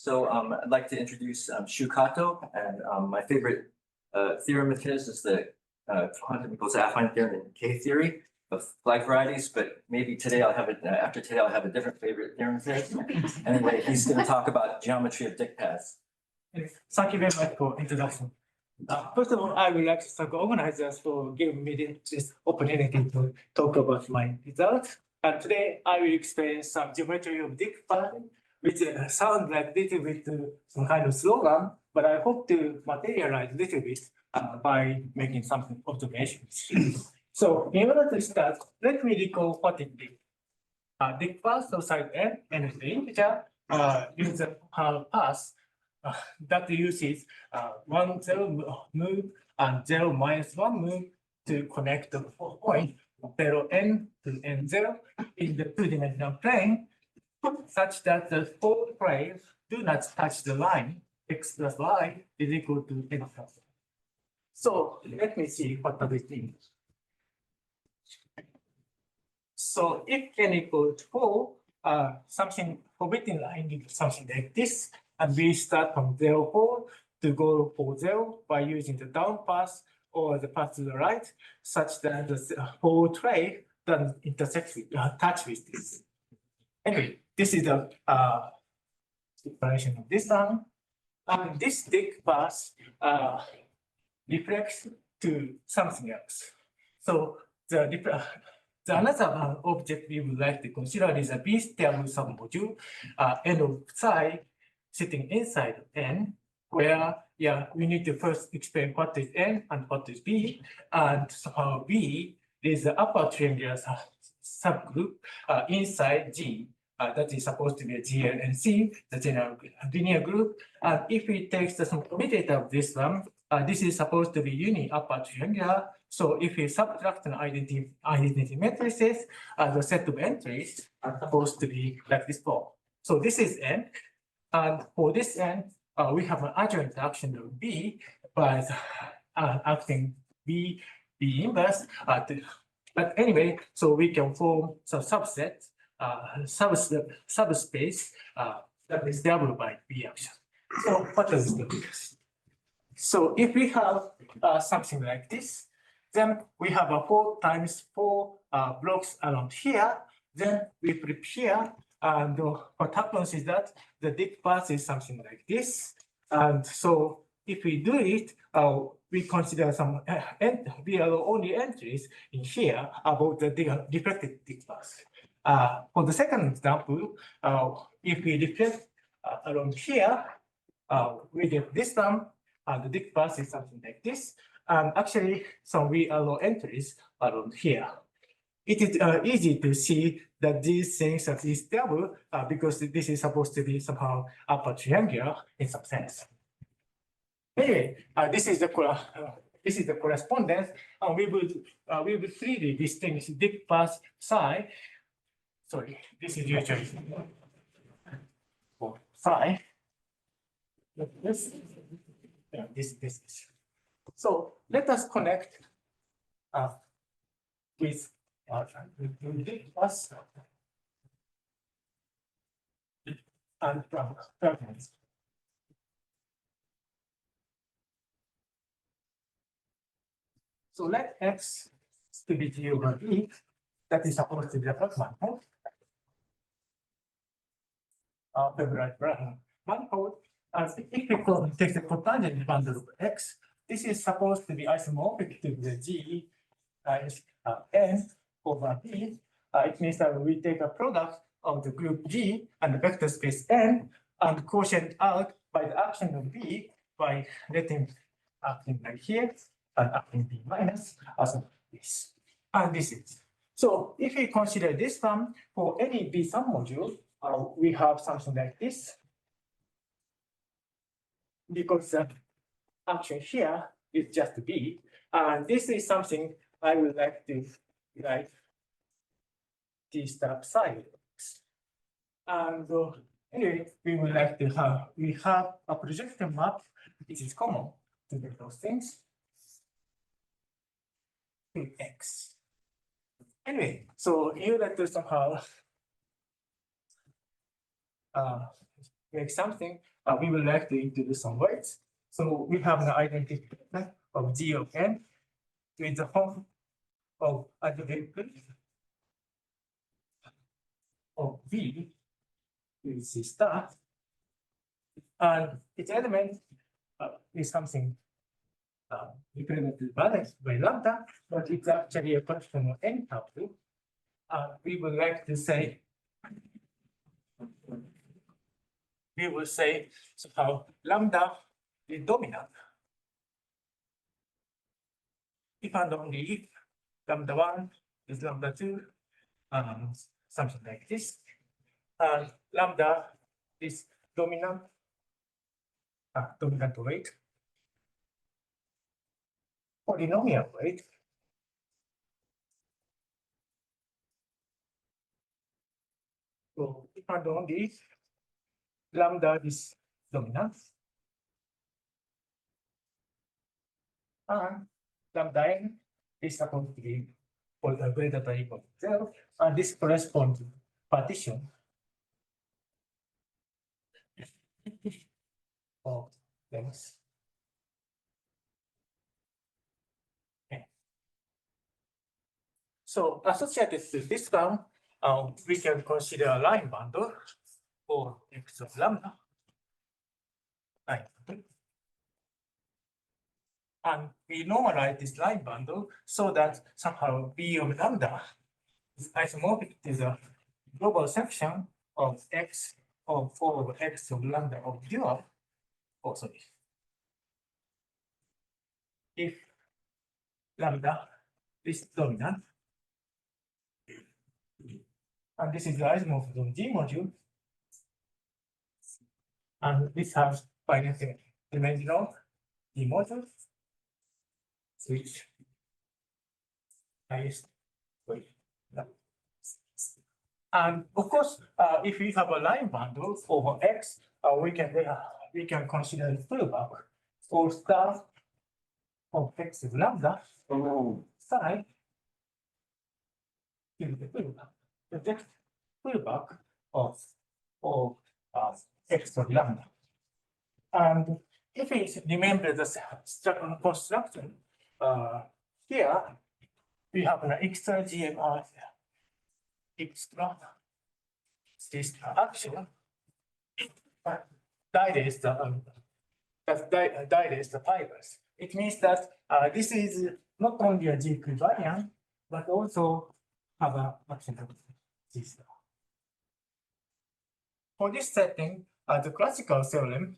I'd like to introduce Syu Kato, and my favorite theorem of his is the quantum equals affine theorem in K theory of flag varieties. But maybe today I'll have it. After today, I'll have a different favorite theorem of his. Anyway, he's going to talk about geometry of Dyck paths. Thank you very much for introduction. First of all, I would like to thank organizers for giving me this opportunity to talk about my results. And today I will explain some geometry of Dyck paths, which sounds like a little bit some kind of slogan, but I hope to materialize a little bit by making some observations. So in order to start, let me recall what it did. Dyck paths of size n and the integer use a path that uses 1, 0 move and 0 minus 1 move to connect the point 0 n to n0 in the two-dimensional plane, such that the four planes do not touch the line x plus y is equal to n plus 1. So let me see what does it mean. So if n equals 4, something forbidden line is something like this, and we start from 0, 4 to go for 0 by using the down path or the path to the right, such that the whole tray doesn't intersect with, touch with this. Anyway, this is the explanation of this one. And this Dyck path reflects to something else. So the another object we would like to consider is a B-stable submodule, n of psi sitting inside n, where we need to first explain what is n and what is b, and somehow b is the upper triangular subgroup inside G. That is supposed to be a G and C, the general linear group. And if we take the commutator of this one, this is supposed to be uni upper triangular. So if we subtract an identity matrices, the set of entries are supposed to be like this form. So this is n. And for this n, we have an adjoint action of B by acting B inverse. But anyway, so we can form some subset, subspace that is doubled by B action. So what does it mean? So if we have something like this, then we have a 4 times 4 blocks around here. Then we flip here. And what happens is that the Dyck path is something like this. And so if we do it, we consider some, we are only entries in here about the reflected Dyck path. For the second example, if we reflect around here, we get this one, and the Dyck path is something like this. And actually, some we allow entries around here. It is easy to see that these things are stable because this is supposed to be somehow upper triangular in some sense. Anyway, this is the correspondence, and we will freely distinguish Dyck path psi. Sorry, this is usually for psi. This. So let us connect with Dyck path and fragments. So let X to be G over E, that is supposed to be the first manifold. Favorite manifold. As if we take the cotangent bundle of X, this is supposed to be isomorphic to the G n over B. It means that we take a product of the group G and the vector space n and quotient out by the action of B by letting acting like here and acting B minus as this. And this is. So if we consider this one for any B submodule, we have something like this. Because the action here is just B. And this is something I would like to write T star psi. And anyway, we would like to have, we have a projection map which is common to those things to X. Anyway, so in order to somehow make something, we would like to introduce some weights. So we have an identification of G of n with the form of algebraic of V with C star, and its element is something represented by lambda, but it's actually a question of n tuple. We would like to say, we will say somehow lambda is dominant if and only if lambda 1 is lambda 2, something like this, and lambda is dominant, dominant weight, polynomial weight. So if and only if lambda is dominant, and lambda n is supposed to be for the greater than or equal to 0, and this corresponds to partition of things. Okay. So associated to this term, we can consider a line bundle for x of lambda. Right. And we normalize this line bundle so that somehow B of lambda is isomorphic to the global section of x of 4 over x of lambda of dual. Also, if lambda is dominant, and this is the isomorphism of G module, and this has finite dimensional G module, which is and of course, if we have a line bundle over x, we can consider the fullback or star of x of lambda psi is the fullback. The fullback of x of lambda. And if we remember the structural construction, here we have an extra GMR extra this action dilates the fibers. It means that this is not only a G equivariant, but also have an action of this. For this setting, the classical theorem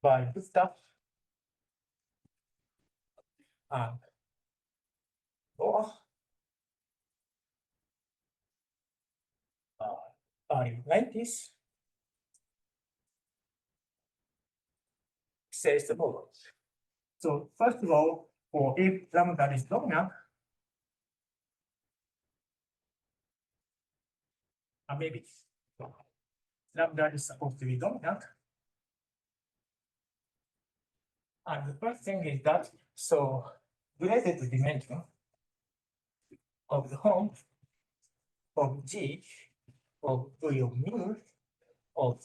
by Gustav and Broer early 90s says the following. So first of all, for if lambda is dominant, maybe so lambda is supposed to be dominant. And the first thing is that, so related to dimension of the home of G of V of mu of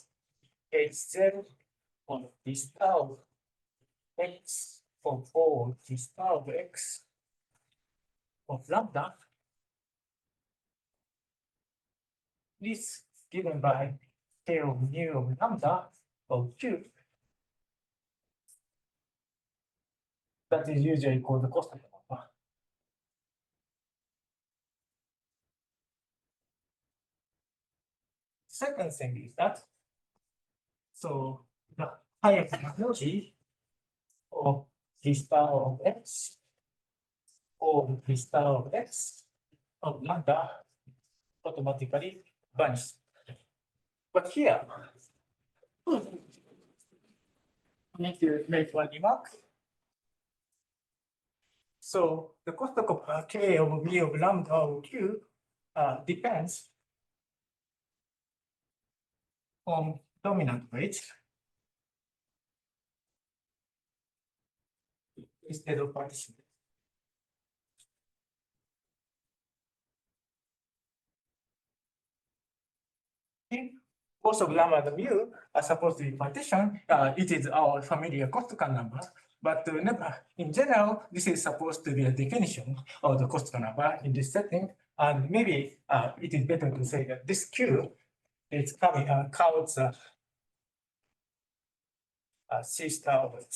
H0 of the star of X of O the star of X of lambda is given by K of mu of lambda of Q. That is usually called the cost of lambda. Second thing is that, so the higher technology of the star of X or the star of X of lambda automatically vanishes. But here, I need to make one remark. So the cost of K of V of lambda of Q depends on dominant weight instead of partition. if both of gamma and mu are supposed to be partition, it is our familiar Kostokan number. But never, in general, this is supposed to be a definition of the Kostokan number in this setting. And maybe it is better to say that this Q is coming counts C star of it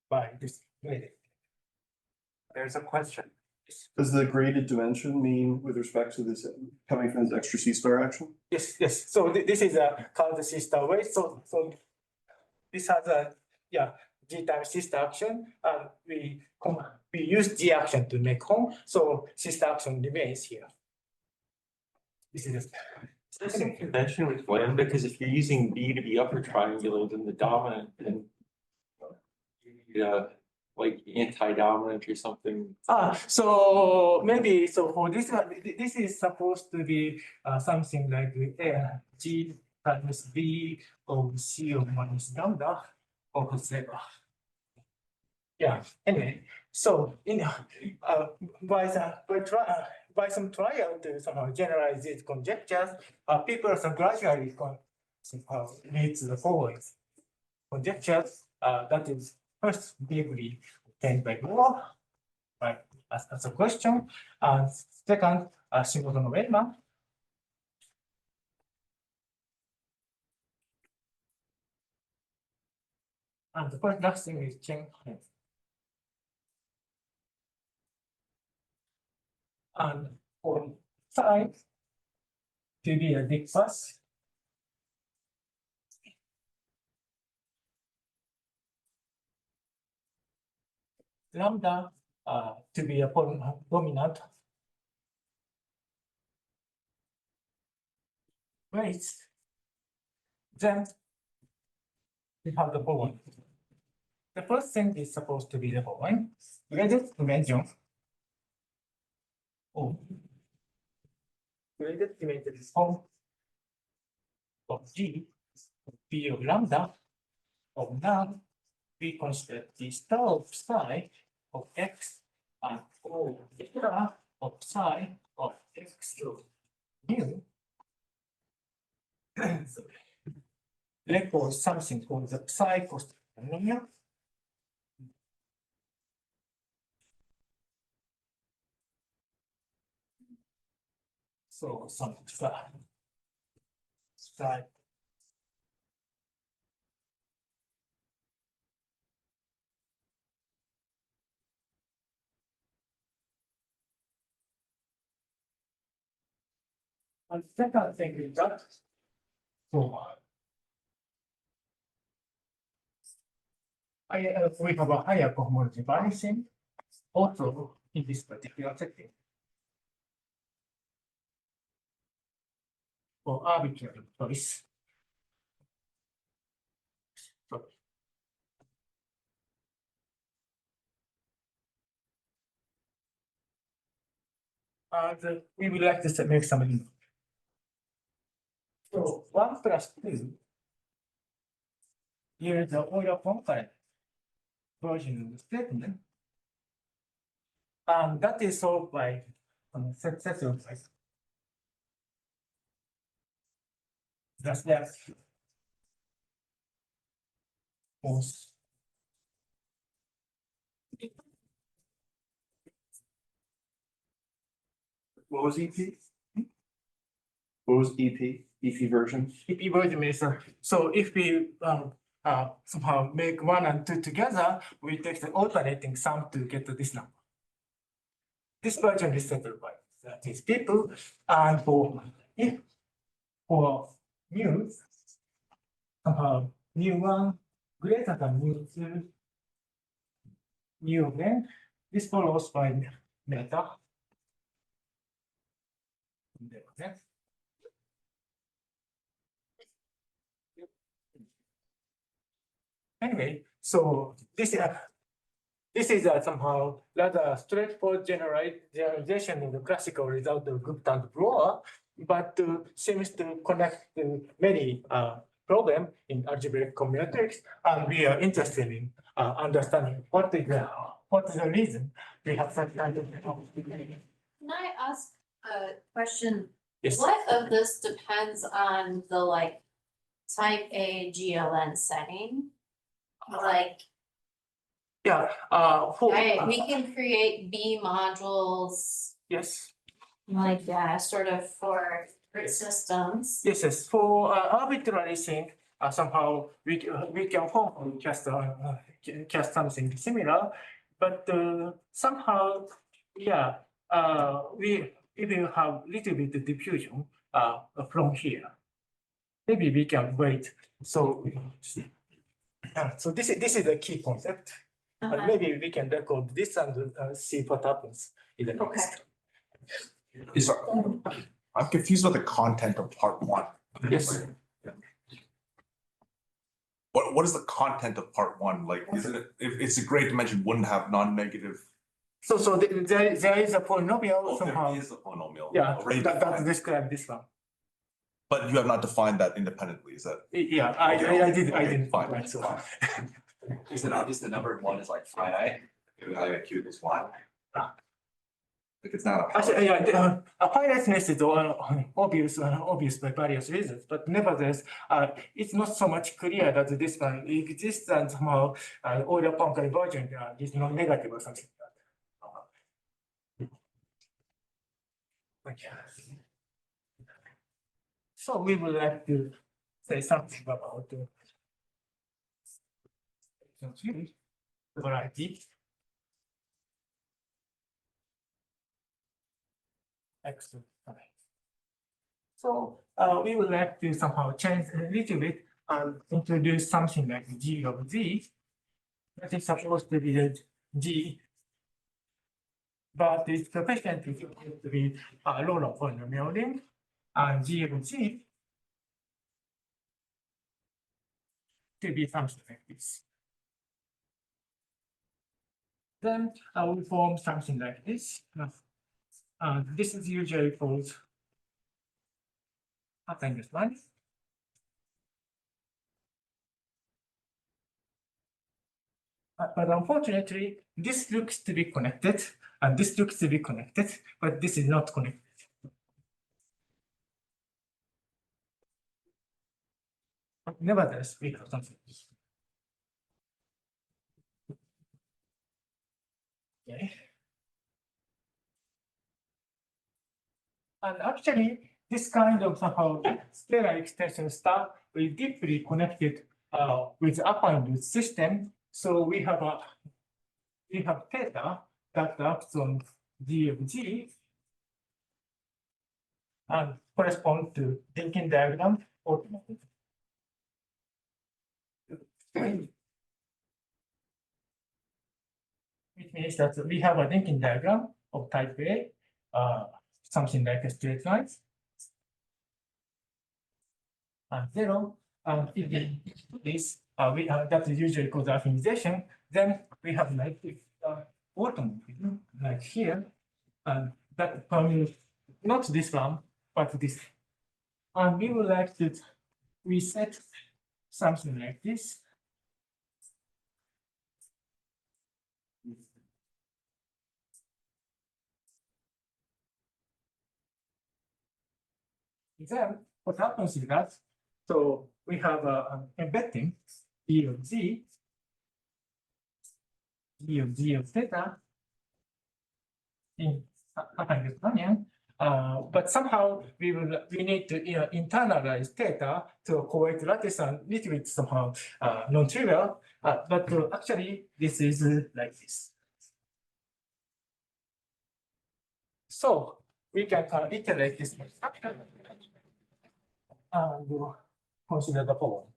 by this graded. There's a question. Does the graded dimension mean with respect to this coming from this extra C star action? Yes, yes. So this is a count C star way. So this has a G times C star action, and we use G action to make home. So C star action remains here. This is There's some convention with lambda, because if you're using B to be upper triangular, then the dominant, then like anti-dominant or something. so maybe for this one, this is supposed to be something like G times B of C of minus lambda or whatever. Yeah. Anyway, so in by some trial to somehow generalize these conjectures, people are gradually somehow lead to the following conjectures. That is first briefly obtained by Broer, right, as a question, and second, Shimozono-Weyman. And the first last thing is Chen-Haiman. And for psi to be a Dyck bus, lambda to be a dominant weights, then we have the following. The first thing is supposed to be the following. Graded dimension graded dimension form of G P of lambda of now we consider the star of psi of x and O star of psi of x of mu. Let's call something called the psi polynomial. So some psi and second thing is that we have a higher cohomology balancing also in this particular setting for arbitrary choice. And we would like to make some. So 1 plus 2 here is the Euler-Poincare version of the statement. And that is solved by successor by that's that force. What was EP? What was EP? EP version? EP version is so if we somehow make 1 and 2 together, we take the alternating sum to get to this number. This version is settled by these people, and for mu, somehow mu1 greater than mu2, mu then this follows by meta. Anyway, so this is somehow rather straightforward generalization of the classical result of Gupta and Broer, but seems to connect to many problems in algebraic combinatorics, and we are interested in understanding what is the reason we have such kind of. Can I ask a question Yes. What of this depends on the like type A GLN setting? Like, Yeah. we can create B modules Yes. like that, sort of for systems. Yes. Yes. For arbitrary thing, somehow we can form cast something similar, but somehow yeah we even have little bit of diffusion from here. Maybe we can wait. So so this is the key concept. Uh-huh. Maybe we can record this and see what happens in the next. I'm confused about the content of part one. Yes. What is the content of part one? Like, is it, if it's a great dimension, wouldn't have non-negative? So there is a polynomial Oh, somehow. there is a polynomial. Yeah, already that defined, describe this one. but you have not defined that independently, is that? Yeah, I didn't fine. write so. Is it obvious the number one is like finite? If we evaluate q equals one. Like it's not a. Actually, yeah, finiteness is obvious by various reasons, but nevertheless, it's not so much clear that this one exists and somehow Euler-Pon convergent is not negative or something like that. Okay. So we would like to say something about the variety. Excellent. Okay. So we would like to somehow change a little bit and introduce something like G of Z. That is supposed to be the G, but its coefficient is supposed to be a roll of polynomial ring, and G of Z to be something like this. Then we form something like this. This is usually called Archimedes line. But unfortunately, this looks to be connected, and this looks to be connected, but this is not connected. But nevertheless, we have something. Okay. And actually, this kind of somehow scalar extension stuff is deeply connected with affine system. So we have theta that acts on G of G and correspond to linking diagram automatically. Which means that we have a linking diagram of type A, something like a straight line. And zero, and if we do this, that is usually called affinization, then we have like automorphism, like here, and that permutes not this one, but this. And we would like to reset something like this. Then what happens is that, so we have an embedding E of Z, E of Z of theta in Hamiltonian, but somehow we need to internalize theta to a correct lattice and little bit somehow non-trivial, but actually this is like this. So we can iterate this and consider the following.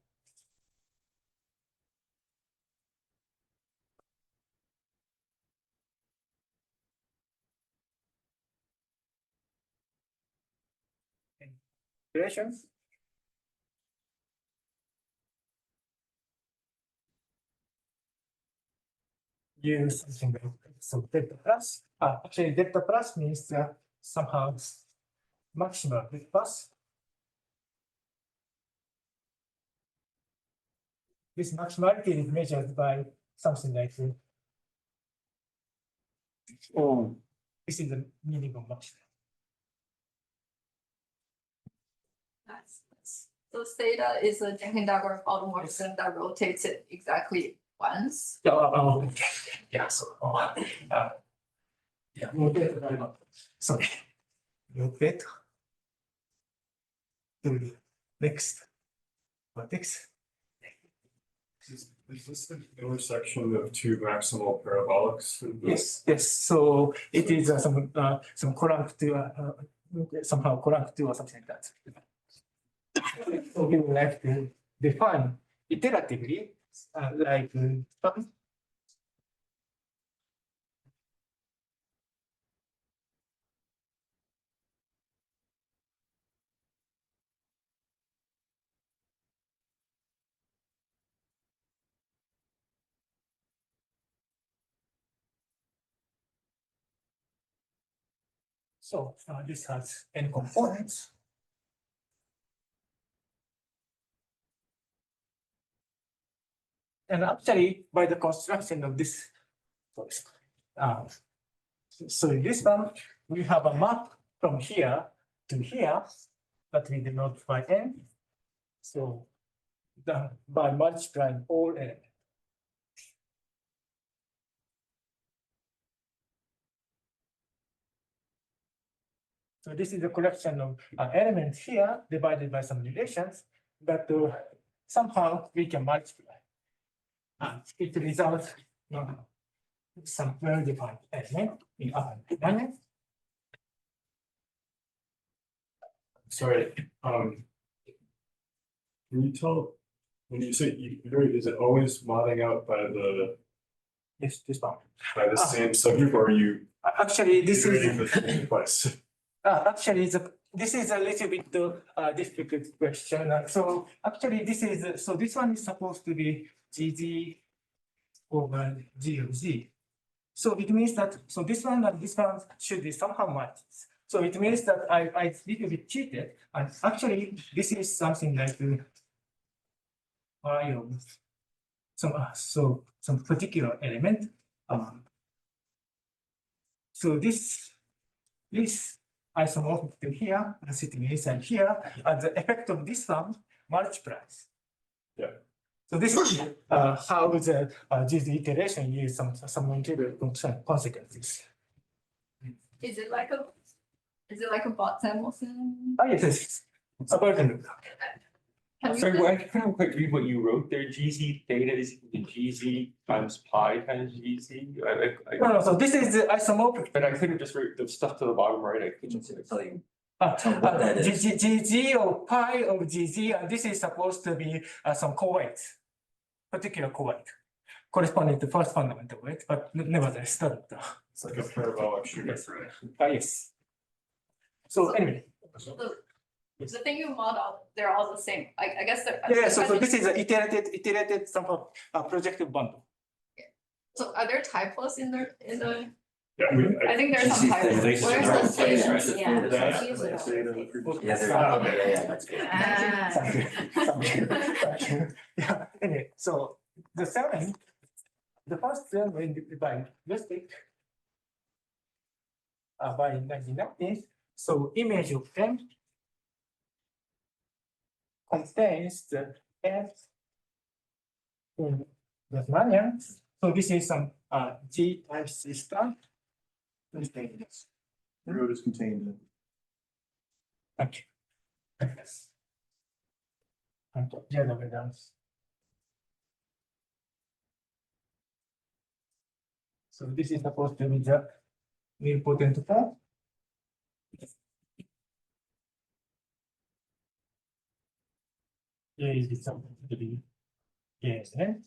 Relations. Use something like so delta plus. Actually, delta plus means somehow maximal delta plus. This maximality is measured by something like this. Oh, this is the meaning of maximal. So theta is a Jenkins diagram automorphism that rotates it exactly once. Okay. Yeah, so, yeah, rotate, sorry. Rotate. To next. Vertex. Is this the intersection of two maximal parabolics? Yes, yes, so it is some column to, somehow column to or something like that. So we would like to define iteratively, like, so this has n components. And actually, by the construction of this, so in this one, we have a map from here to here that we denote by n. So by multiplying all n. So this is a collection of elements here divided by some relations, but somehow we can multiply. And it results in some well-defined element in upper dimension. Sorry, can you tell, when you say iterate, is it always modding out by Yes, this one. the same subgroup, or are you Actually, this iterating is the thing twice? actually this is a little bit difficult question. So actually, this one is supposed to be GG over G of G. So it means that this one and this one should be somehow matched. So it means that I little bit cheated, and actually this is something like I of some particular element. So this isomorphic to here, sitting inside here, and the effect of this one multiplies. Yeah. So this is how the this iteration use some integral consequences. Is it like a bot Samuelson? Oh yes, yes. About Can we Sorry, just- I couldn't quite read what you wrote there. GZ theta is equal to GZ times pi times GZ. no, so this is the isomorphic. But I couldn't just read the stuff to the bottom right. I couldn't see it. Tell you what that is. GG of pi of GZ, and this is supposed to be some co-weight, particular co-weight, corresponding to first fundamental weight, but nevertheless, that. It's like a parabolic shooting. Yes. So anyway. The thing you model, they're all the same. I guess they're. Yeah, so this is an iterated somehow projective bundle. So are there typos in the? Yeah, I think there's some typos. Where's the theta? Right, the Yeah. theta. Yeah, that's good. Yeah, anyway, so the theorem, the first theorem by Blasiak by 1990s, so image of M contains the F in that manner. So this is some G type system. Road is contained in. Okay. And generalization. So this is supposed to be the nilpotent form. Here is something to be yes, and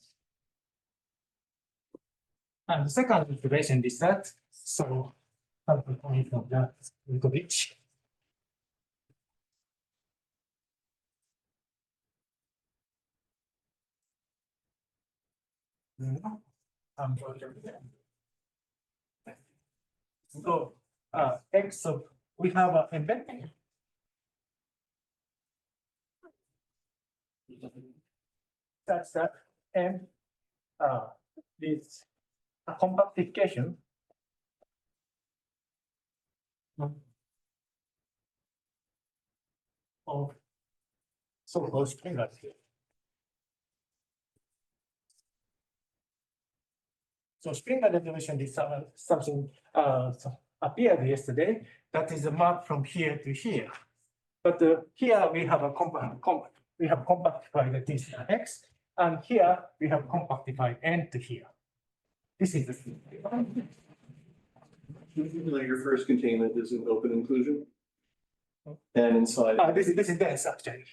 the second observation is that so something coming from the Lukovic. So X of we have a embedding. Such that M is a compactification of so-called Springer theorem. So Springer definition is something appeared yesterday that is a map from here to here. But here we have compactified this x, and here we have compactified n to here. This is the Usually your first containment is an open inclusion. And inside. this is dense actually.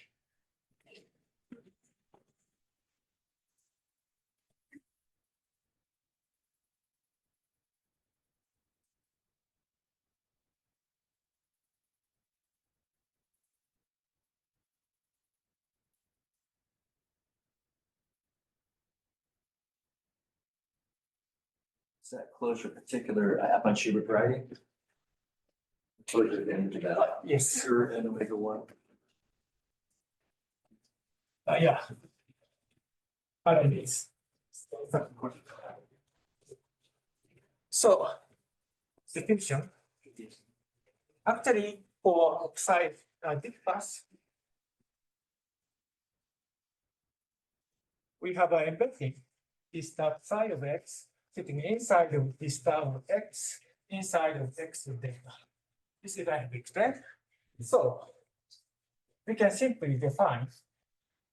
Is that closure particular Apan-Schubert variety? Closure into that. Yes. Sure, and omega one. Yeah. Varieties. So, definition. Actually, for outside Dyck path, we have an embedding this star psi of x sitting inside of this star of x inside of x of delta. This is what I have explained. So, we can simply define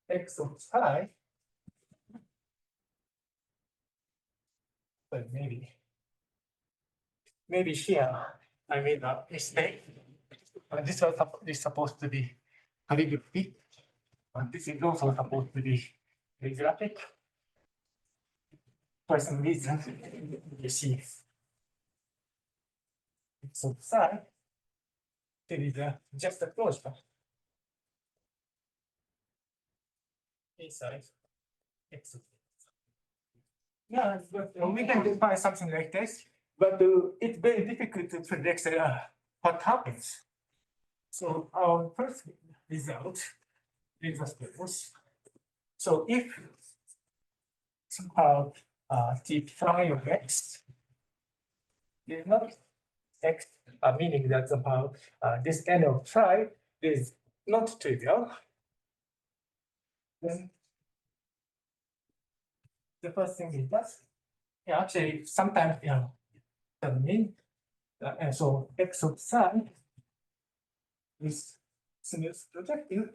x of psi. But maybe here I made a mistake. This is supposed to be calligraphy, and this is also supposed to be a graphic. For some reason, you see, so psi, there is just a closure inside x. Yeah, but we can define something like this, but it's very difficult to predict what happens. So our first result is as follows. So if somehow t phi of x is not x, meaning that somehow this n of psi is not trivial, then the first thing is that, yeah, actually sometimes that mean and so x of psi is smooth projective.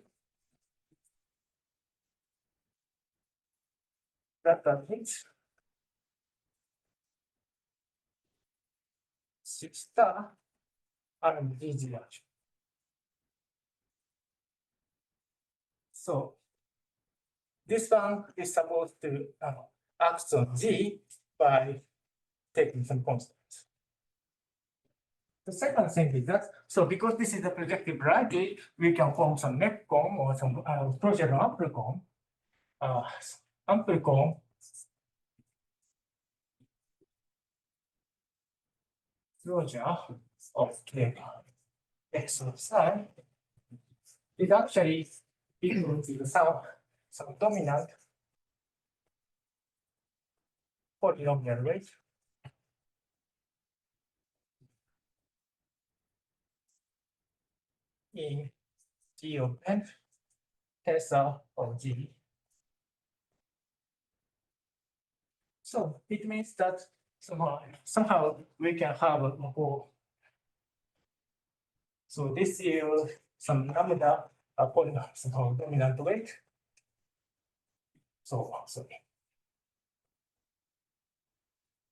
That means 6 star and easy action. So this one is supposed to act on G by taking some constants. The second thing is that, so because this is a projective variety, we can form some neckcomb or some project amplecomb. Amplecomb closure of the x of psi is actually equal to some dominant polynomial rate in G of n tensor of G. So it means that somehow we can have a whole. So this is some lambda upon somehow dominant weight. So sorry.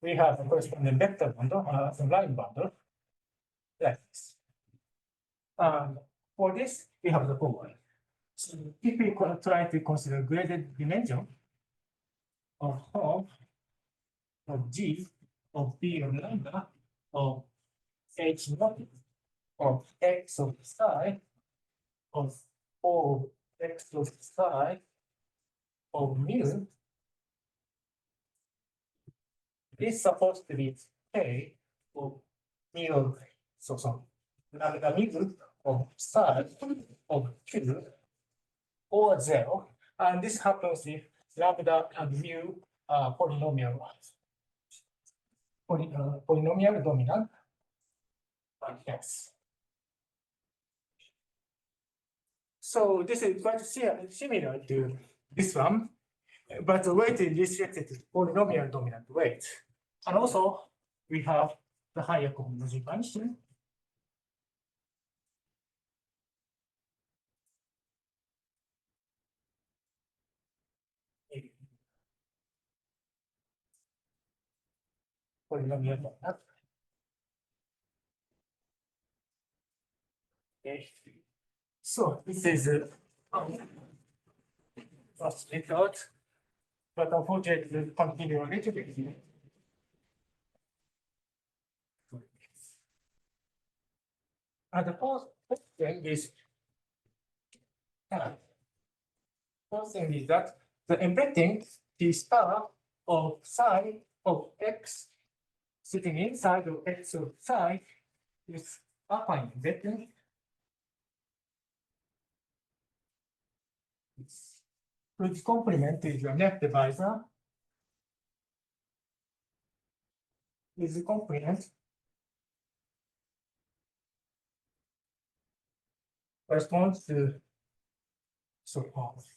We have a corresponding vector bundle, some line bundle, like this. For this, we have the following. So if we try to consider graded dimension of G of B of lambda of H naught of X of psi of O X of psi of mu is supposed to be K of mu of lambda mu of psi of Q or 0, and this happens if lambda and mu are polynomial dominant. Yes. So this is quite similar to this one, but the weight is restricted to polynomial dominant weight. And also we have the higher cohomology function. Polynomial dominant. Okay. So this is first method, but unfortunately the continue a little bit here. And the first thing is first thing is that the embedding the star of psi of x sitting inside of x of psi is affine embedding. Whose complement is the net divisor. Is the complement corresponds to so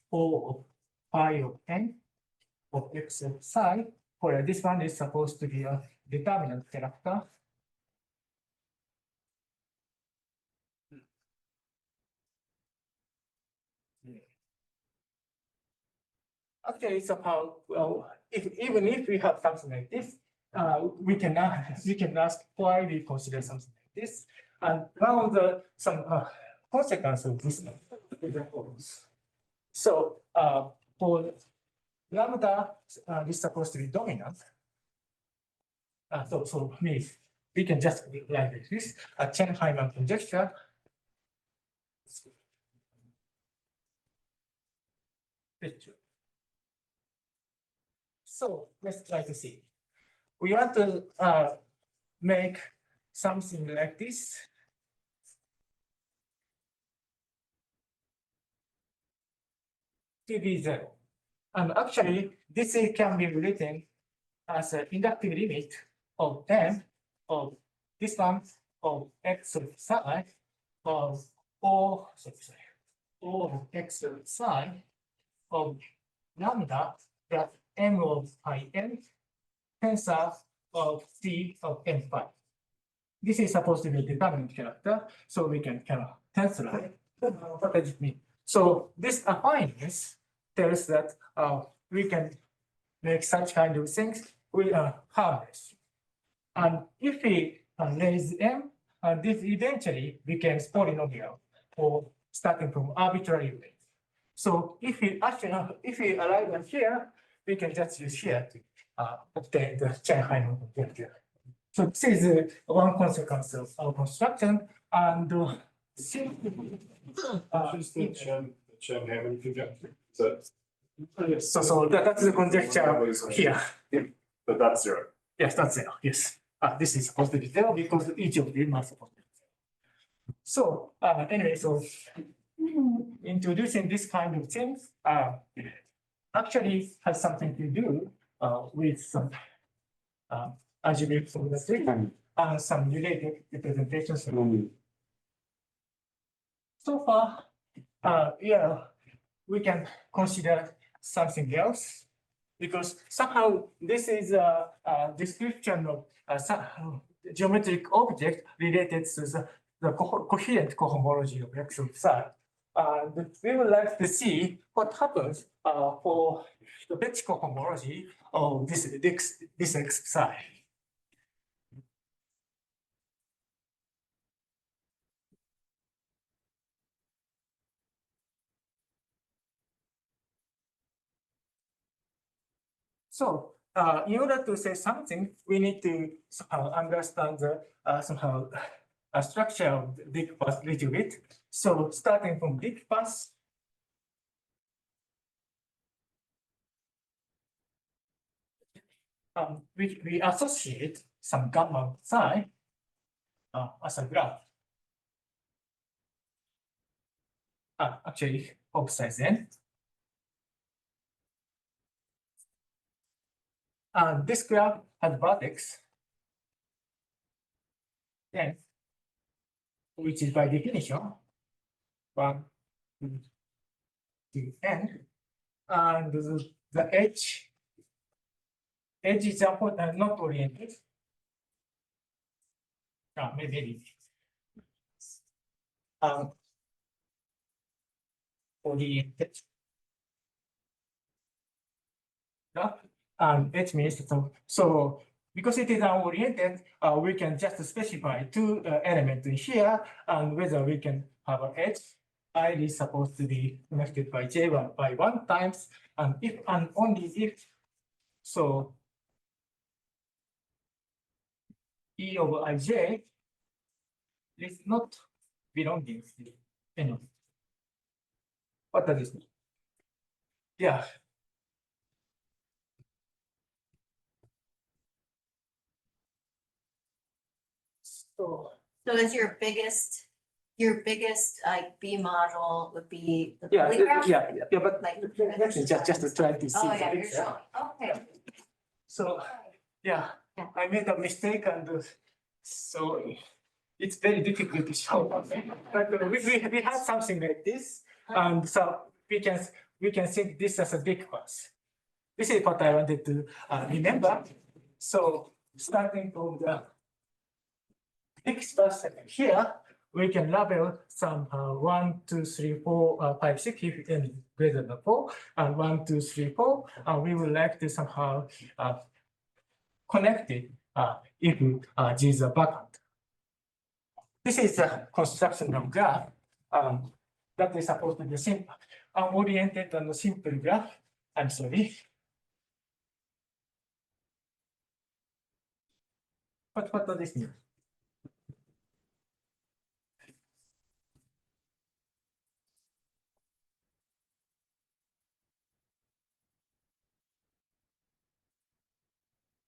4 of pi of n of x of psi, where this one is supposed to be a determinant character. Actually, somehow, well, even if we have something like this, we can ask why we consider something like this, and one of the some consequence of this is so for lambda is supposed to be dominant. So means we can just write this a Chen-Haiman conjecture. So let's try to see. We want to make something like this. To be zero. And actually, this can be written as an inductive limit of m of this one of x of psi of O of x of psi of lambda plus m of pi n tensor of c of n pi. This is supposed to be a determinant character, so we can kind of tensorize. What does it mean? So this affineness tells that we can make such kind of things with harmless. And if we raise m, this eventually becomes polynomial for starting from arbitrary weight. So if we arrive at here, we can just use here to obtain the Chen-Haiman conjecture. So this is one consequence of our construction, and Chen-Haiman conjecture. so that's the conjecture here. But that's zero. Yes, that's zero. Yes, this is supposed to be zero because each of them are supposed to be zero. So anyway, so introducing this kind of things actually has something to do with some algebraic symmetry and some related representations. So far, yeah, we can consider something else because somehow this is a description of some geometric object related to the coherent cohomology of x of psi. We would like to see what happens for the Betch cohomology of this x psi. So in order to say something, we need to somehow understand the somehow a structure of the Dyck path a little bit. So starting from Dyck path, we associate some gamma psi as a graph. Actually, of size n. This graph has vertex n, which is by definition 1, to n, and the edge is not oriented. Maybe. Oriented. And it means so because it is unoriented, we can just specify two elements in here, and whether we can have an edge. I is supposed to be connected by J1 by 1 times, and if and only if so E of ij is not belonging to anyone. What does this mean? Yeah. So So is your biggest like B module would be the yeah, polygraph? yeah, but Like- let's just to try to see. Oh, the yeah, you're picture. showing, okay. So, yeah, Yeah. I made a mistake and so it's very difficult to show. But we have something like this, and so we can think this as a big pass. This is what I wanted to remember. So starting from the big pass here, we can label some 1, 2, 3, 4, 5, 6 if n greater than 4, and 1, 2, 3, 4. And we would like to somehow connect it if G is a backhand. This is a construction of graph that is supposed to be simple, unoriented and simple graph. I'm sorry. What does this mean?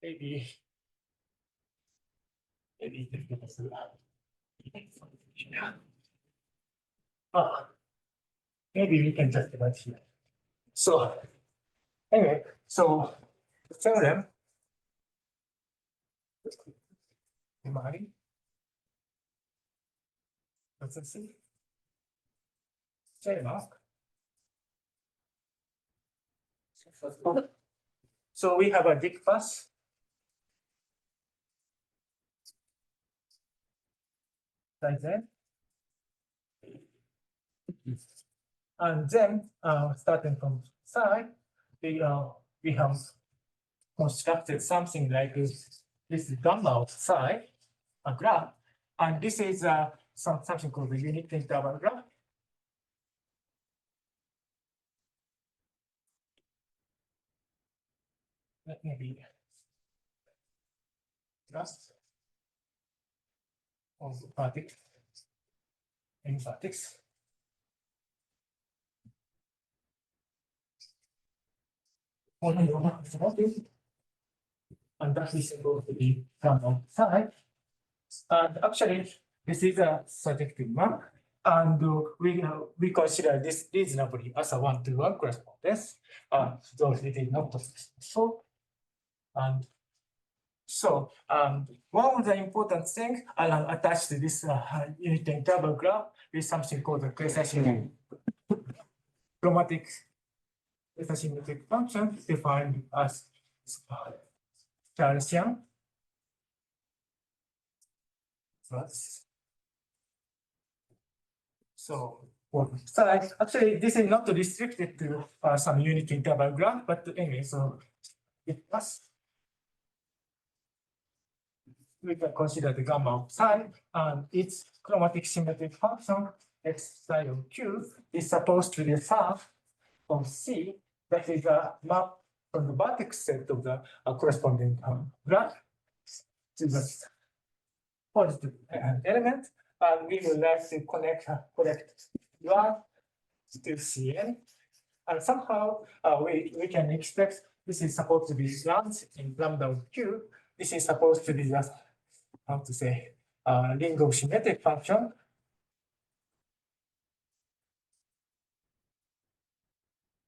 Maybe maybe we can just write here. So anyway, so the theorem let's see. So we have a Dyck pass. Like that. And then starting from side, we have constructed something like this gamma of psi, a graph, and this is something called the unit interval graph. Let me be just of vertex and vertex. And that is supposed to be from on side. And actually, this is a surjective map, and we consider this reasonably as a one-to-one correspondence. Though it is not so. And so one of the important things attached to this unit interval graph is something called the quasi-symmetric chromatic quasi-symmetric function defined as Charlesian. So for side, actually, this is not restricted to some unit interval graph, but anyway, so it was. We can consider the gamma of psi, and its chromatic symmetric function x psi of q is supposed to be a sum of C that is a map from the vertex set of the corresponding graph to the positive element, and we would like to connect one to Cn, and somehow we can expect this is supposed to be runs in lambda of q. This is supposed to be just how to say ring of symmetric function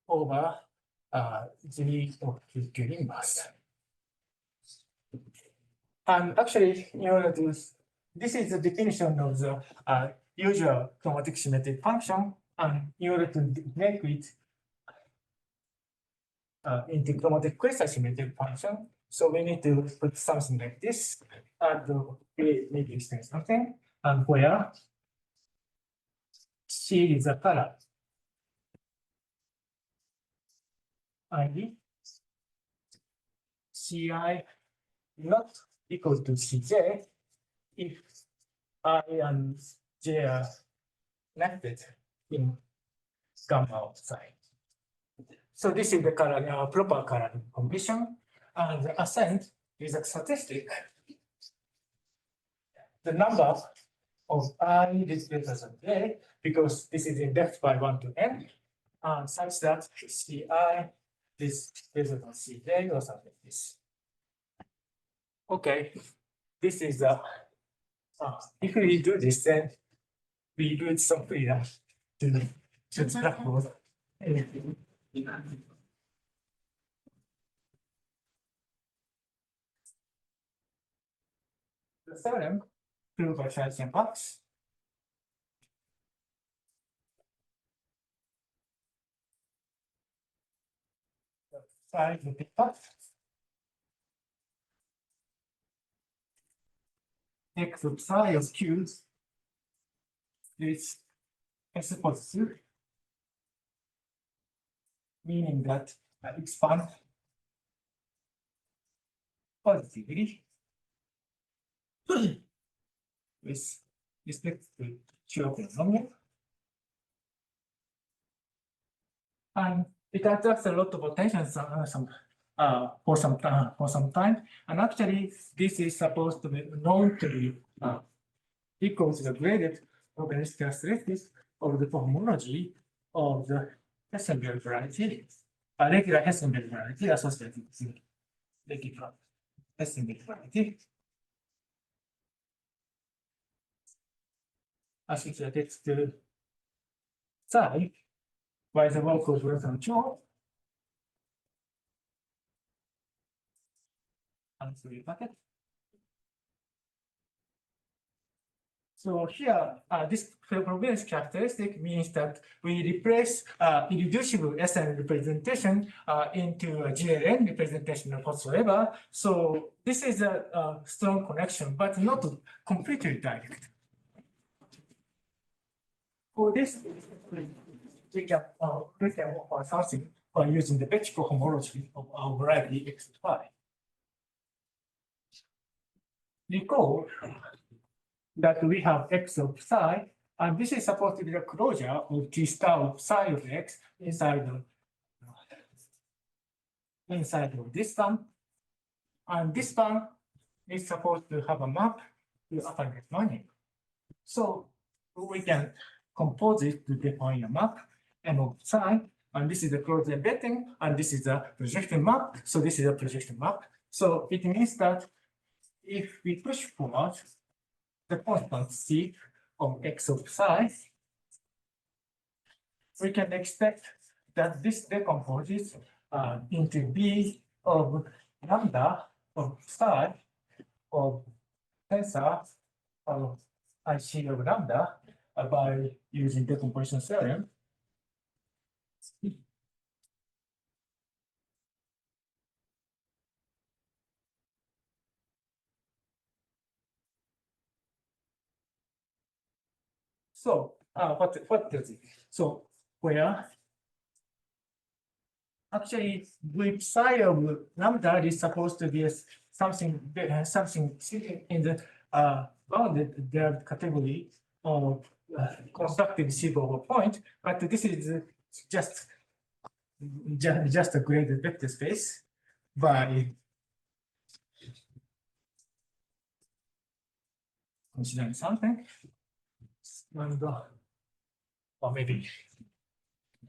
over G of Q inverse. And actually, in order to this is the definition of the usual chromatic symmetric function And in order to make it into chromatic quasi-symmetric function, so we need to put something like this, and we need to extend something, and where C is a color. ID Ci not equal to Cj if I and j are connected in gamma of psi. So this is the color, proper color condition, and the ascent is a statistic. The number of I is greater than j because this is indexed by 1 to n, such that Ci is greater than Cj or something like this. Okay, this is if we do this, then we lose some freedom to blackboard anything. The theorem proved by Syu-Kato. Try to pick up. X of psi of q is S positive, meaning that I expand positively with respect to Q polynomial. And it attracts a lot of attention for some time. And actually, this is supposed to be known to be equal to the graded organistic characteristics of the homology of the Hessenberg variety, a regular Hessenberg variety associated with regular Hessenberg variety associated to psi by the work of Broer and Shimozono-Weyman. And so you got it. So here, this probability characteristic means that we replace irreducible SN representation into a GLN representation whatsoever. So this is a strong connection, but not completely direct. For this, we can offer something by using the Bechico homology of our variety X5. Recall that we have X of psi, and this is supposed to be the closure of T star of psi of X inside of this one. And this one is supposed to have a map to affiliate money. So we can compose it to define a map M of psi, and this is the closed embedding, and this is a projection map. So this is a projection map. So it means that if we push forward the constant C of X of psi, we can expect that this decomposes into B of lambda of psi of tensor of IC of lambda by using decomposition theorem. So what does it? So where actually with psi of lambda is supposed to be something sitting in the bounded category of constructed C-over point, but this is just a graded vector space by considering something. And, or maybe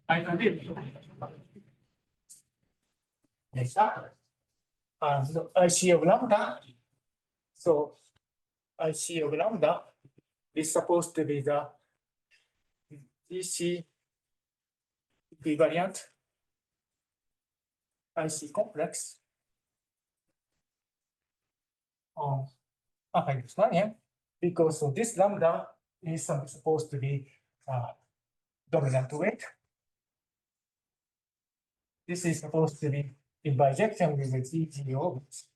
I can do exactly. So IC of lambda. So IC of lambda is supposed to be the DC equivariant IC complex on affiliate, because so this lambda is supposed to be dominant weight. This is supposed to be in bijection with the GG orbits.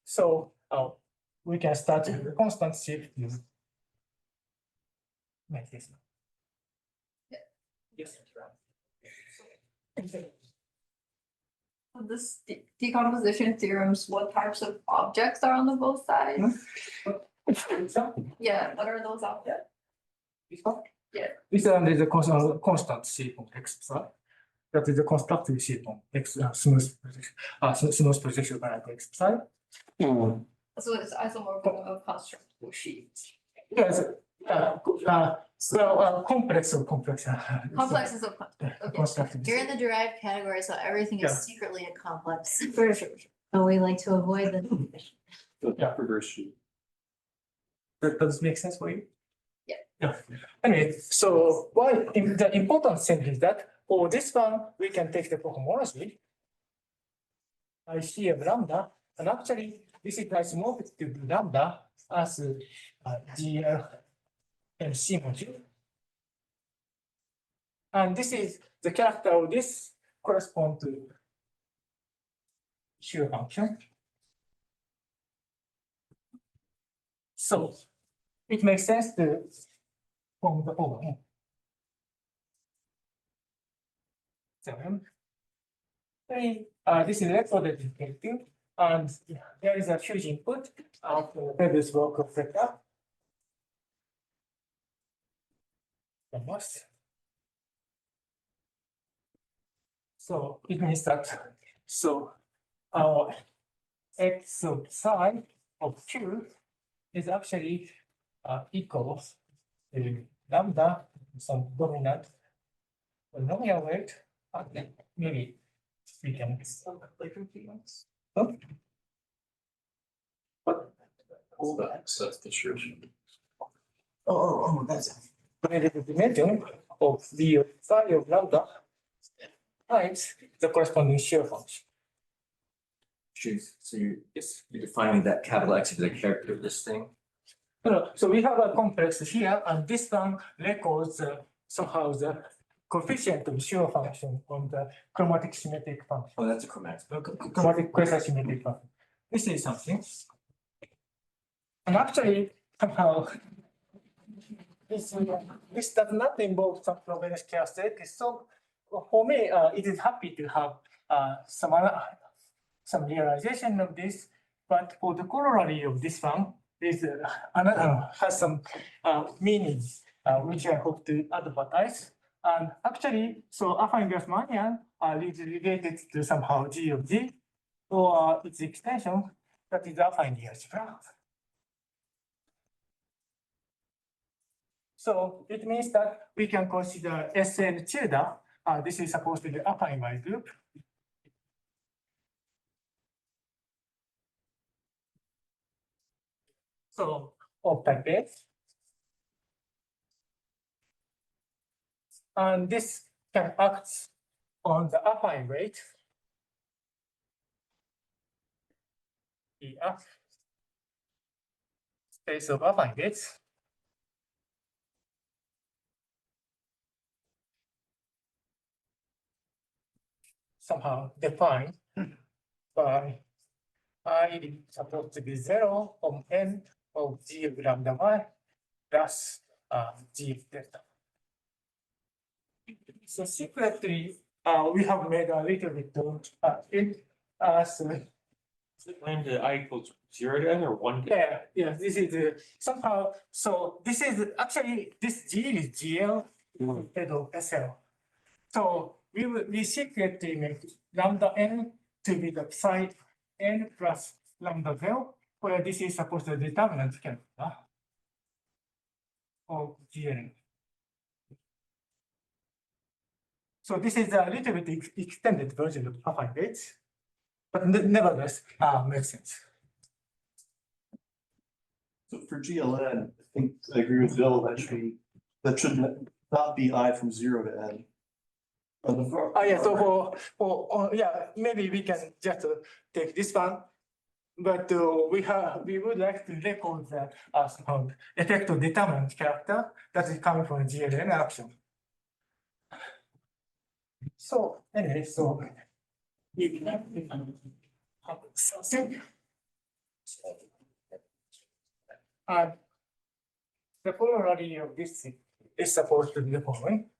So we can start with the constant shift like this. Yes. This decomposition theorems, what types of objects are on the both sides? Yeah, what are those objects? This one? Yeah. This one is a constant shape of X psi. That is a constructive shape of X smooth projection by X psi. So it's isomorphism of constructible sheets. Yes. Complex of complex. Complexes of, okay. Constructive. You're in the derived category, so everything Yeah. is secretly a complex. For sure. Oh, we like to avoid the. Yeah. Reverse sheet. Does it make sense for you? Yeah. Yeah. Anyway, so the important thing is that for this one, we can take the cohomology. I see a lambda, and actually this is isomorphic to lambda as GL and C module. And this is the character of this correspond to shear function. So it makes sense to form the overhead. This is recorded in Kyoto, and there is a huge input of the previous work of vector. So it means that our x of psi of q is actually equals to lambda, some dominant polynomial weight. Okay, maybe we can. Huh? What? That's the truth. That's it. The dimension of the psi of lambda times the corresponding shear function. So you're defining that capital X as a character of this thing. No, so we have a complex here, and this one records somehow the coefficient of shear function on the chromatic symmetric function. Oh, that's a chromatic. Chromatic quasi-symmetric function. This is something. And actually, somehow, this does not involve some Frobenius characteristics. So for me, it is happy to have some realization of this. But for the corollary of this one, is has some meaning, which I hope to advertise. And actually, so affine Grassmannian is related to somehow G of G, or its extension, that is affine algebra. So it means that we can consider SN tilde. This is supposed to be affine by group. So of type S. And this can act on the affine weight. EF space of affine weights. Somehow defined by I supposed to be 0 from n of g of lambda y plus g of delta. So secretly, we have made a little bit of Lambda I equals 0 to n or 1 to n? yeah, this is somehow, so this is actually, this G is GL instead of SL. So we secretly make lambda n to be the psi n plus lambda 0, where this is supposed to be determinant character of GL. So this is a little bit extended version of affine weights, but nevertheless makes sense. So for GLN, I think I agree with Bill, that should not be I from 0 to n. Yeah, so for yeah, maybe we can just take this one But we would like to record the so-called effect of determinant character that is coming from GLN action. So anyway, so we would like to have something. And the corollary of this is supposed to be the following.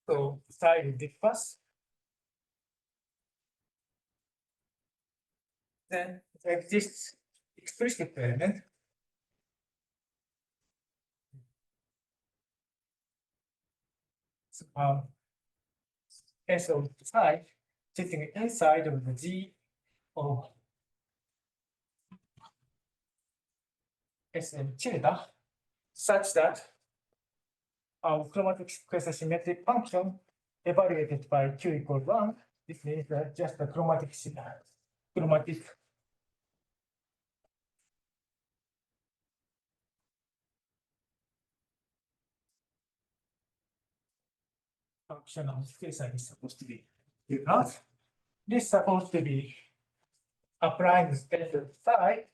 So side differs. Then there exists explicit element. So, S of psi sitting inside of the G of Sn tilde such that our chromatic quasi-symmetric function evaluated by Q equals 1, this means that just a chromatic function of quasi is supposed to be Q naught. This is supposed to be applying the psi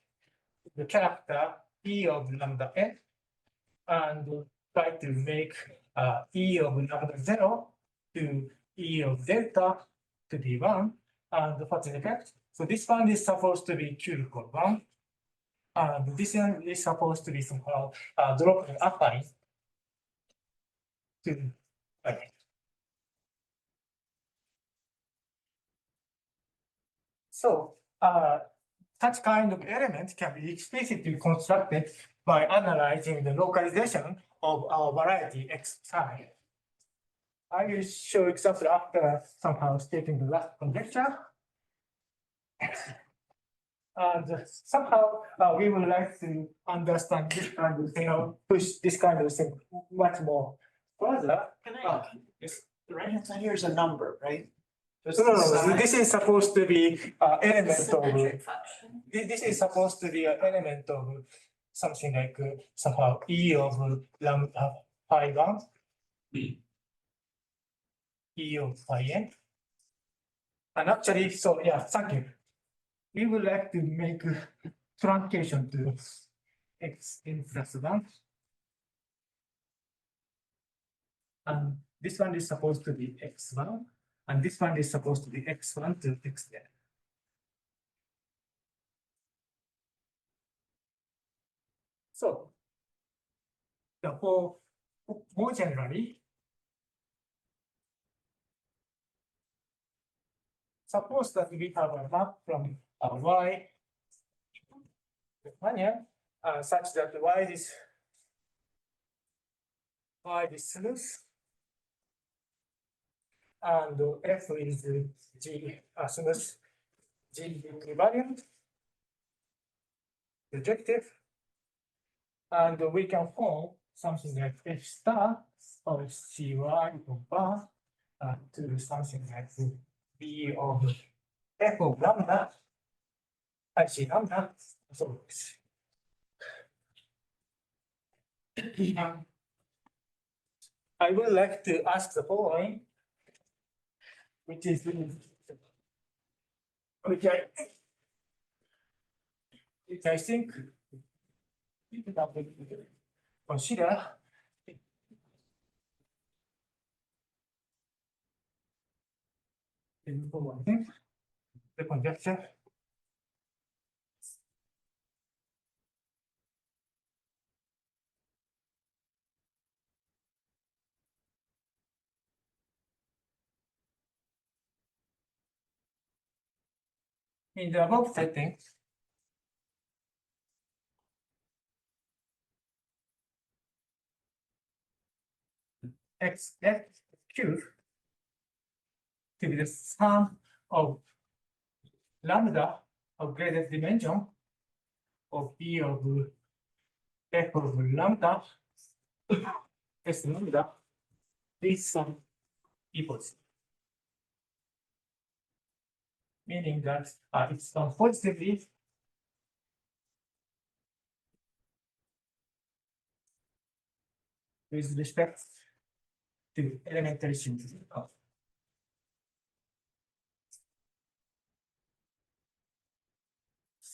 the character E of lambda n and try to make E of lambda 0 to E of delta to be 1 and what's the effect? So this one is supposed to be Q equal 1 and this one is supposed to be somehow dropping affine to So such kind of element can be explicitly constructed by analyzing the localization of our variety x psi. I will show example after somehow stating the last conjecture. And somehow we would like to understand this kind of thing, or push this kind of thing much more further. Yes. The right hand side here is a number, right? No, this is supposed to be element of Symmetric function. this is supposed to be an element of something like somehow E of lambda phi 1, E of phi n. And actually, so yeah, thank you. We would like to make truncation to x n plus 1. And this one is supposed to be x1, and this one is supposed to be x1 to xn. So, therefore, more generally, suppose that we have a map from y such that y is smooth, and f is g smooth g equivariant, projective, and we can form something like f star of cy of bar to something like b of f of lambda, I see lambda. So I would like to ask the following, which I think we could consider the conjecture. In the above setting, x cubed to be the sum of lambda of greatest dimension of E of f of lambda s lambda is some equals. Meaning that it's positively with respect to elementary symmetry.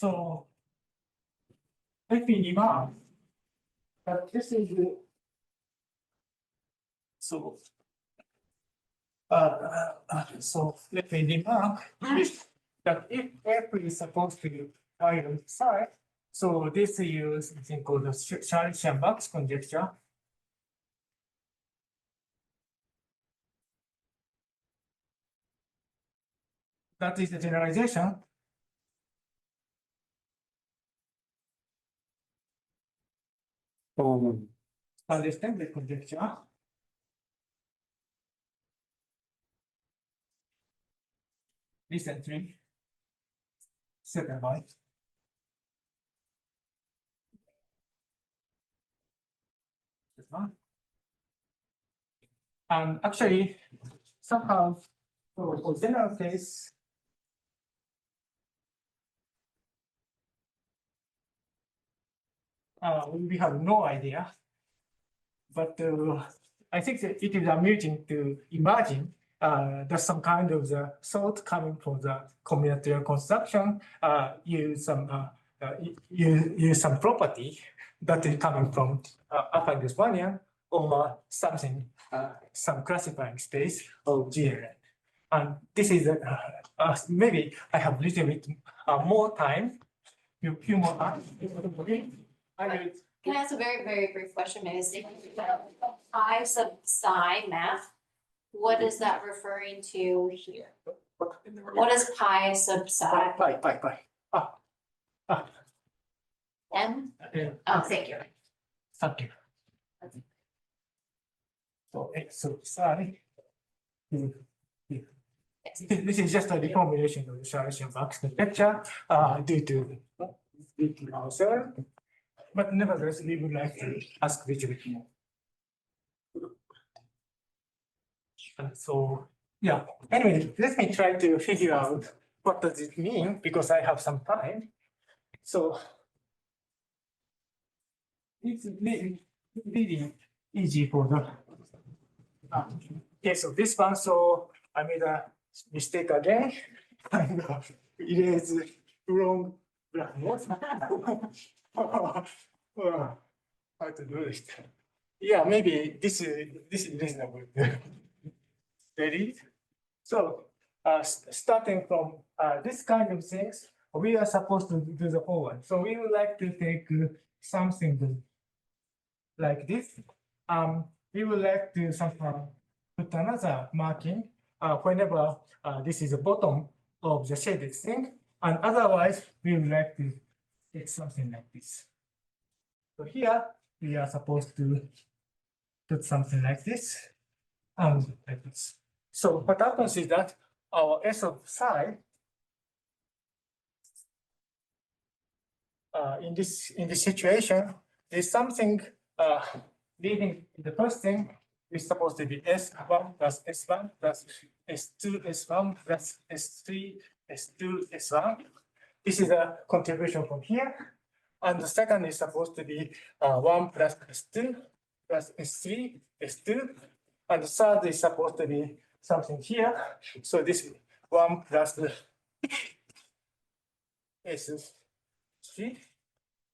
So let me remark that this is so. So let me remark that if F is supposed to be y on psi, so this is something called the Sharp-Box conjecture. That is the generalization. Understand the conjecture. Recently, second one. This one. And actually, somehow, for general case, we have no idea. But I think that it is amusing to imagine that some kind of the thought coming from the combinatorial construction use some property that is coming from affine Gaussian or something, some classifying space of GLN. And this is maybe I have a little bit more time, few more time. I will. Can I ask a very, very brief question, maybe? Pi sub psi math, what is that referring to here? What is pi sub psi? Pi. M? Yeah. Oh, thank you. Thank you. So X sub psi. This is just a reformulation of the Sharp-Box conjecture due to ourselves. But nevertheless, we would like to ask a little bit more. And so, yeah, anyway, let me try to figure out what does it mean, because I have some time. So it's really easy for the case of this one. So I made a mistake again and erase wrong blackboard. How to do it? Yeah, maybe this is reasonable. Ready? So starting from this kind of things, we are supposed to do the forward. So we would like to take something like this. We would like to somehow put another marking whenever this is the bottom of the shaded thing, and otherwise we would like to take something like this. So here we are supposed to put something like this and like this. So what happens is that our S of psi in this situation is something leading the first thing is supposed to be S1 plus S1 plus S2 S1 plus S3 S2 S1. This is a contribution from here. And the second is supposed to be 1 plus S2 plus S3 S2. And the third is supposed to be something here. So this is 1 plus S3.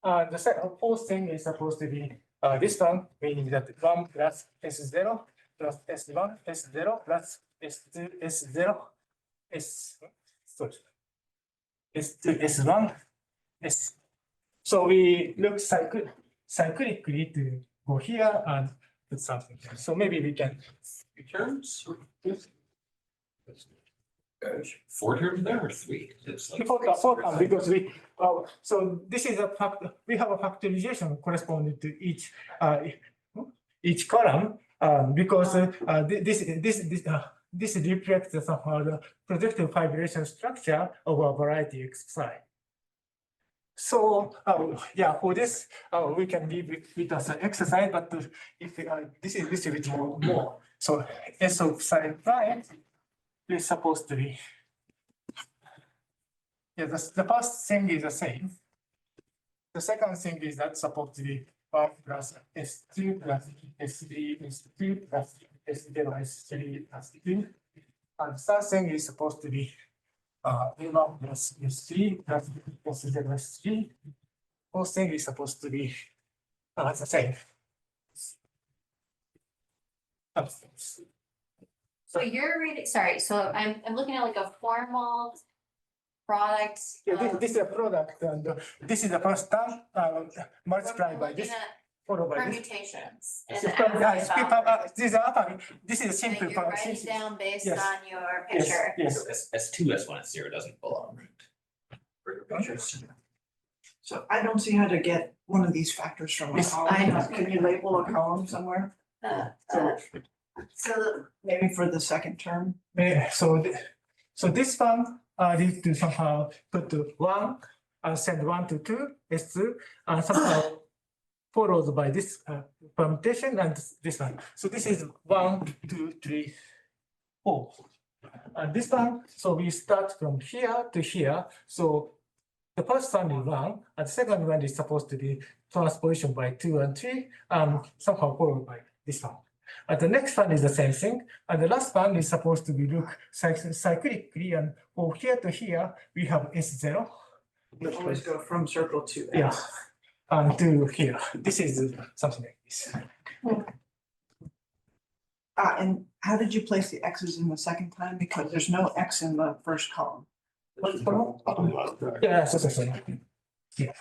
And the fourth thing is supposed to be this one, meaning that 1 plus S0 plus S1 S0 plus S2 S0 S2 S1 S. So we look cyclically to go here and put something there. So maybe we can. Terms? 4 terms there or 3? It's like Four terms, because we so this is a fact. We have a factorization corresponding to each column because this reflects somehow the projective fibrillation structure of a variety X psi. So yeah, for this we can leave it as an exercise, but if this is a little bit more. So S of psi prime is supposed to be. Yeah, the first thing is the same. The second thing is that's supposed to be 1 plus S2 plus S3 S2 plus S0 S3 plus 2. And the third thing is supposed to be A1 plus S3 plus Z plus 3. Whole thing is supposed to be the same. So you're reading, sorry, so I'm looking at like a formal product. Yeah, this is a product, and this is the first term multiplied by this, followed by this. Permutations. This and is from- yeah, alpha it's alpha. paper, this is alpha. This is a simple And you're writing synthesis. down based Yes. on your Yes, picture. yes. S2, S1, S0 doesn't belong. For your pictures. So I don't see how to get one of these factors from a Yes, I know. column. Can you label a column somewhere? So Maybe for the second term? So this one need to somehow put to 1, send 1 to 2, S2, and somehow followed by this permutation and this one. So this is 1, 2, 3, 4. And this one, so we start from here to here. So the first one is 1, and the second one is supposed to be transposition by 2 and 3, somehow followed by this one. And the next one is the same thing, and the last one is supposed to be look cyclically, and from here to here, we have S0. You always go from circle to Yeah, X. and to here. This is something like this. And how did you place the X's in the second time? Because there's no X in the first column. Yeah, so. Yeah.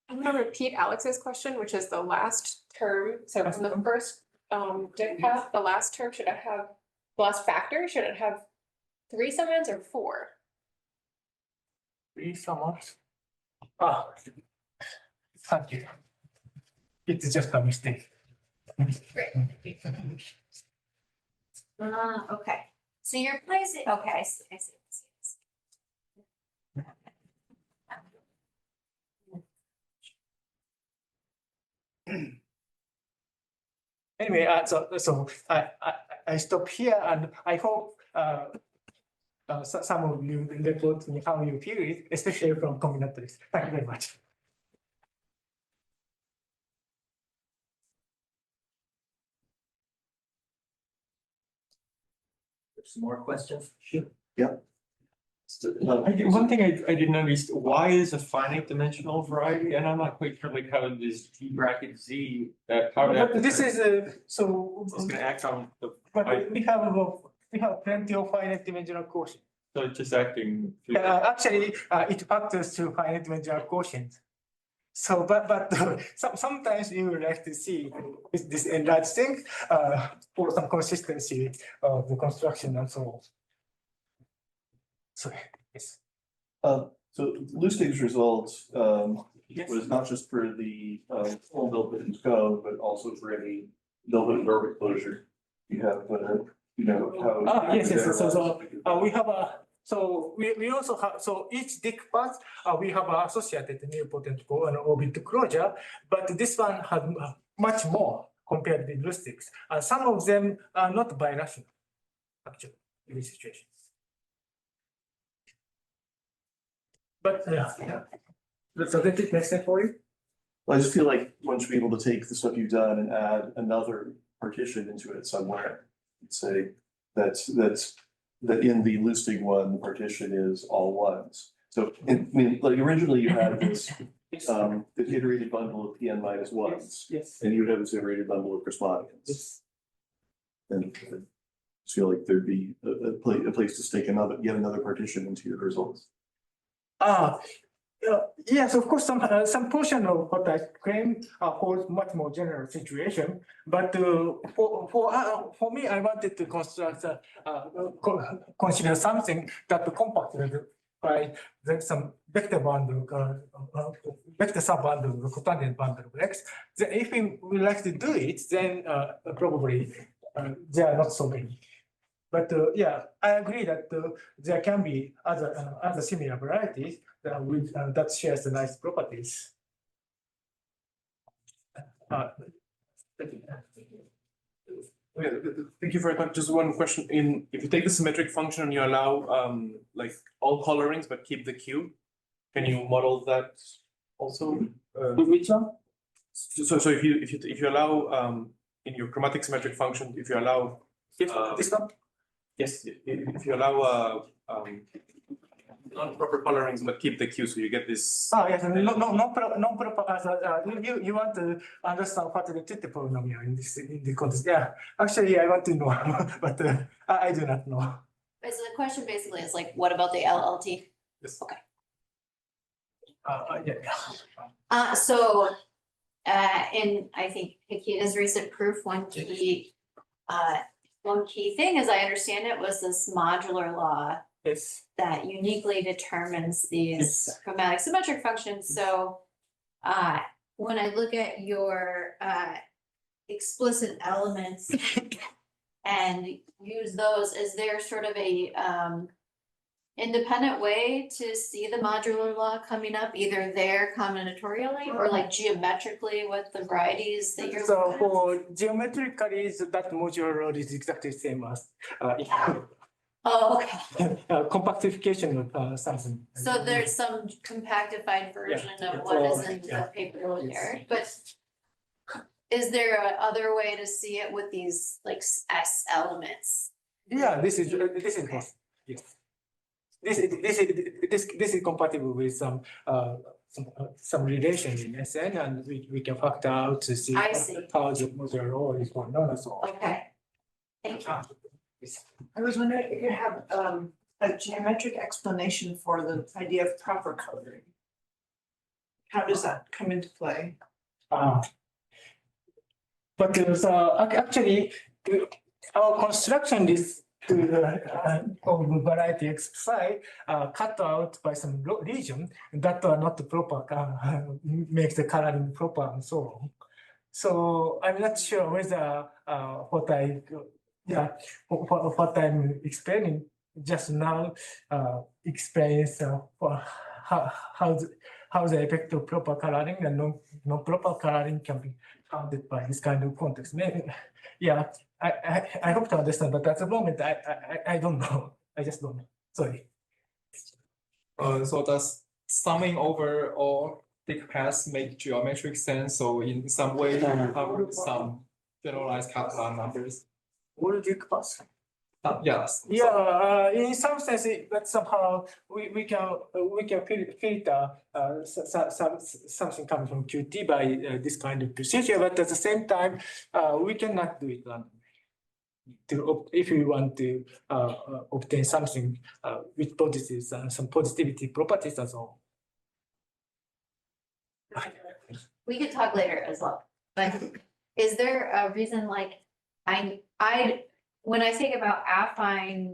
I'm gonna repeat Alex's question, which is the last term. So from the first Dyck path, the last term, should it have the last factor? Should it have 3 summands or 4? 3 summers. Thank you. It's just a mistake. okay, so you're placing, okay, I see. Anyway, so I stop here, and I hope some of you report me how you feel it, especially from Combinatorics. Thank you very much. Some more questions? One thing I didn't understand, why is a finite dimensional variety? And I'm not quite sure like how this G bracket Z, how that. But this is so. It's gonna act on the, But we have plenty of finite dimensional quotient. so it's just acting. Actually, it factors to finite dimensional quotient. So, but sometimes you would like to see this enlarged thing for some consistency of the construction and so on. So, yes. So Lustig's result Yes. was not just for the full built-in code, but also for any built-in verb closure. You have, you know, how. Yes. We have so we also have, so each Dyck path, we have associated nilpotent and orbit closure, but this one has much more compared with Lustig's. Some of them are not birational, actually, in this situation. But yeah. So that it makes sense for you? I just feel like one should be able to take the stuff you've done and add another partition into it somewhere. And say that in the Lustig one, the partition is all ones. So like originally you had this iterated bundle of Pn minus ones, Yes. and you would have this iterated bundle of Chromaticons. Yes. And I just feel like there'd be a place to stick yet another partition into your results. Yes, of course, some portion of what I claim holds much more general situation, but for me, I wanted to construct consider something that compacted by some vector bundle, vector subbundle, cotangent bundle of X. Then if we would like to do it, then probably there are not so many. But yeah, I agree that there can be other similar varieties that shares the nice properties. Thank you for your time. Just one question. If you take the symmetric function and you allow like all colorings but keep the Q, can you model that also? Which one? So if you allow in your chromatic symmetric function, if you allow This one? yes, if you allow non-proper colorings, but keep the Q, so you get this. Oh, yes, you want to understand what the Twitter polynomial in the context. Yeah, actually, I want to know, but I do not know. So the question basically is like, what about the LLT? Yes. Okay. Yeah. So, in, I think, Hikita's recent proof, one key thing, as I understand it, was this modular law Yes. that uniquely determines these chromatic symmetric functions. So, when I look at your, explicit elements and use those, is there sort of a, independent way to see the modular law coming up, either there combinatorially or like geometrically with the varieties that you're. So for geometrically, that modular law is exactly the same as Oh, okay. compactification of something. So there's some compactified version of what is in the paper there, but is there a other way to see it with these like S elements? Yeah, this is possible. Yes. This is compatible with some relation in SN, and we can factor out to see I see. how the modular law is going on and so on. Okay. Thank you. I was wondering if you have a geometric explanation for the idea of proper coloring. How does that come into play? But actually, our construction is of variety xi cut out by some region that are not proper, makes the coloring proper and so on. So I'm not sure whether what I'm explaining just now explains how the effect of proper coloring and non-proper coloring can be counted by this kind of context. Maybe, yeah, I hope to understand, but at the moment I don't know. I just don't know. Sorry. So does summing over all Dyck paths make geometric sense? So in some way, you have some generalized Catalan numbers. All Dyck paths? Yes. Yeah, in some sense, but somehow we can filter something coming from Qt by this kind of procedure, but at the same time, we cannot do it randomly. If we want to obtain something with positives and some positivity properties and so on. We could talk later as well, but is there a reason like when I think about affine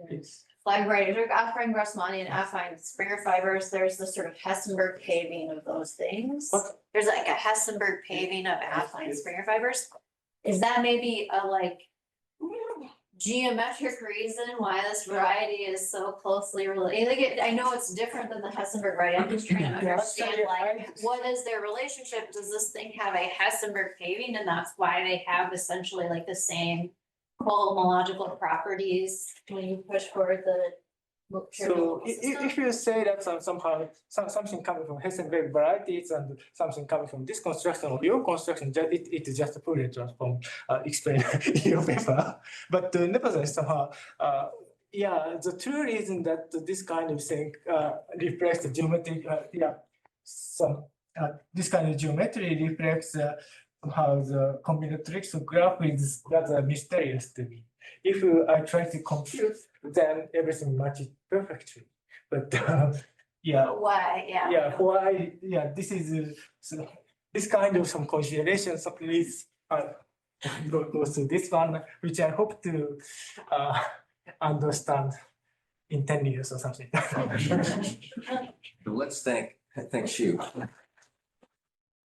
flag varieties or affine Grassmanni and affine Springer fibers, there's the sort of Hessenberg paving of those things. What? There's like a Hessenberg paving of affine Springer fibers. Is that maybe a like geometric reason why this variety is so closely related? Like I know it's different than the Hessenberg variety. I'm just trying to understand like what is their relationship? Does this thing have a Hessenberg paving and that's why they have essentially like the same homological properties when you push forward the. So if you say that somehow something coming from Hessenberg varieties and something coming from this construction or your construction, it is just a Fourier transform explained in your paper. But nevertheless, somehow, yeah, the true reason that this kind of thing reflects the geometry, this kind of geometry reflects somehow the combinatorics of graph is rather mysterious to me. If I try to compute, then everything matches perfectly. But yeah. Why? Yeah. Yeah. Why? Yeah. This is this kind of some consideration. So please go through this one, which I hope to understand in 10 years or something. Let's thank Syu.